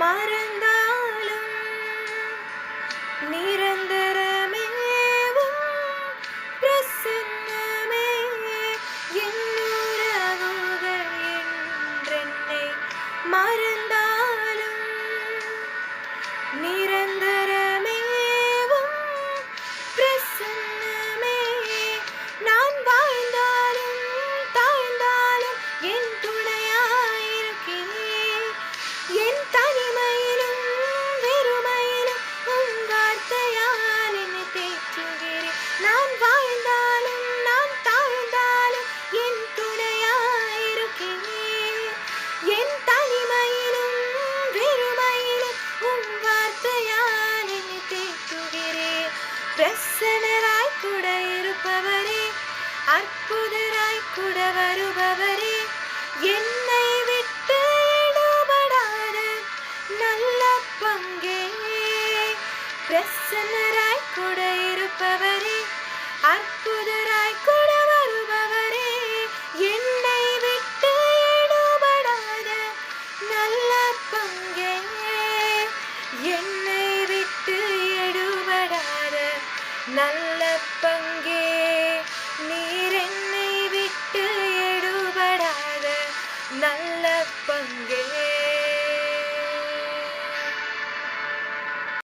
மறந்தாலும் நிரந்தரமேவும் பிரசன்னமே என் உறவுகள் என்றென்னை மறந்தாலும் நிரந்தரமேவும் பிரசன்னமே நான் வாழ்ந்தாலும் தாழ்ந்தாலும் என் துணையாயிருக்கிறேன் என் தனிமையிலும் வெறுமையிலும் உன் வார்த்தையால் என்னை தேற்றுகிறேன் நான் வாழ்ந்தாலும் நான் தாழ்ந்தாலும் என் துணையாயிருக்கிறேன் என் தனிமையிலும் வெறுமையிலும் உன் வார்த்தையால் என்னை தேற்றுகிறேன் பிரசன்னராய் கூட இருப்பவரே அற்புதராய் கூட வருபவரே என்னை விட்டு எடுபடாத நல்ல பங்கே பிரசன்னராய் கூட இருப்பவர்